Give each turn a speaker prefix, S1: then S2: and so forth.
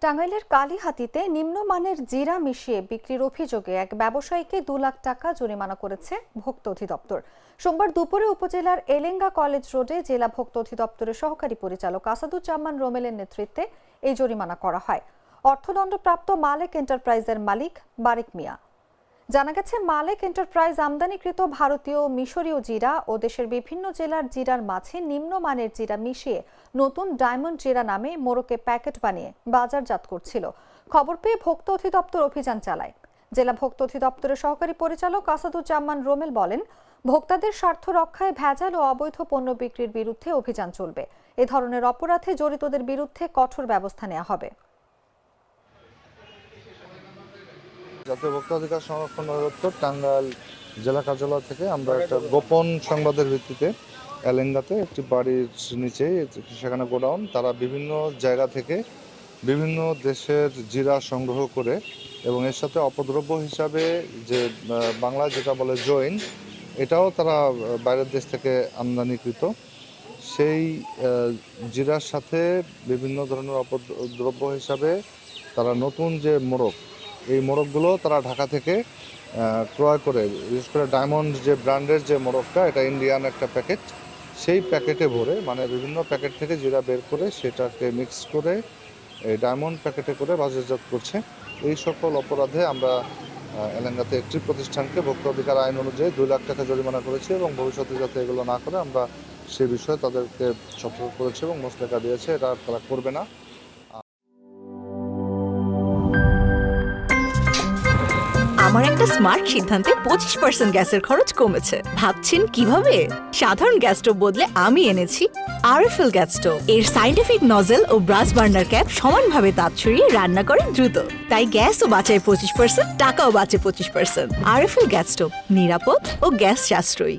S1: টাঙ্গাইলের কালিহাতীতে নিম্নমানের জিরা মিশিয়ে বিক্রির অভিযোগে এক ব্যবসায়ীকে 2 লাখ টাকা জরিমানা করেছে ভোক্তা অধিদপ্তর। সোমবার দুপুরে উপজেলার এলেঙ্গা কলেজ রোডে জেলা ভোক্তা অধিদপ্তরের সহকারী পরিচালক আসাদুজ্জামান রোমেলের নেতৃত্বে এই জরিমানা করা হয়। অর্থদণ্ডপ্রাপ্ত মালেক এন্টারপ্রাইজের মালিক বারিক মিয়া। জানা গেছে, মালেক এন্টারপ্রাইজ আমদানিকৃত ভারতীয় মিশরীয় জিরা ও দেশের বিভিন্ন জেলার জিরার মাঝে নিম্নমানের জিরা মিশিয়ে নতুন ডায়মন্ড জিরা নামে মোড়কে প্যাকেট বানিয়ে বাজারজাত করছিল। খবর পেয়ে ভোক্তা অধিদপ্তর অভিযান চালায়। জেলা ভোক্তা অধিদপ্তরের সহকারী পরিচালক আসাদুজ্জামান রোমেল বলেন, ভোক্তাদের স্বার্থ রক্ষায় ভেজাল ও অবৈধ পণ্য বিক্রির বিরুদ্ধে অভিযান চলবে। এ ধরনের অপরাধে জড়িতদের বিরুদ্ধে কঠোর ব্যবস্থা নেওয়া হবে।
S2: জাতীয় ভোক্তা অধিকার সংরক্ষণ অধিদপ্তর টাঙ্গাইল জেলা কার্যালয় থেকে আমরা একটা গোপন সংবাদের ভিত্তিতে এলেঙ্গাতে একটি বাড়ির নিচে, সেখানে গোডাউন, তারা বিভিন্ন জায়গা থেকে বিভিন্ন দেশের জিরা সংগ্রহ করে এবং এর সাথে অপদ্রব্য হিসাবে যে বাংলায় যেটা বলে জৈন, এটাও তারা বাইরের দেশ থেকে আমদানিকৃত। সেই জিরার সাথে বিভিন্ন ধরনের অপদ্রব্য হিসাবে তারা নতুন যে মোড়ক, এই মোড়কগুলো তারা ঢাকা থেকে ক্রয় করে, বিশেষ করে ডায়মন্ড যে ব্র্যান্ডের যে মোড়কটা, এটা ইন্ডিয়ান একটা প্যাকেট, সেই প্যাকেটে ভরে, মানে বিভিন্ন প্যাকেট থেকে জিরা বের করে সেটাকে মিক্স করে এই ডায়মন্ড প্যাকেটে করে বাজারজাত করছে। এই সকল অপরাধে আমরা এলাকাতে একটি প্রতিষ্ঠানকে ভোক্তা অধিকার আইন অনুযায়ী 2 লাখ টাকা জরিমানা করেছি এবং ভবিষ্যতে যাতে এগুলো না করে আমরা সে বিষয়ে তাদেরকে সতর্ক করেছি এবং মোচলেকা দিয়েছে, এটা তারা করবে না।
S3: আমার একটা স্মার্ট সিদ্ধান্তে 25% গ্যাসের খরচ কমেছে। ভাবছেন কিভাবে? সাধারণ গ্যাস স্টোভ বদলে আমি এনেছি আরএফএল গ্যাস স্টোভ। এর সাইন্টিফিক নজল ও ব্রাস বার্নার ক্যাপ সমানভাবে তাপ ছড়িয়ে রান্না করে দ্রুত, তাই গ্যাসও বাঁচায় 25%, টাকাও বাঁচে 25%। আরএফএল গ্যাস স্টোভ নিরাপদ ও গ্যাস সাশ্রয়ী।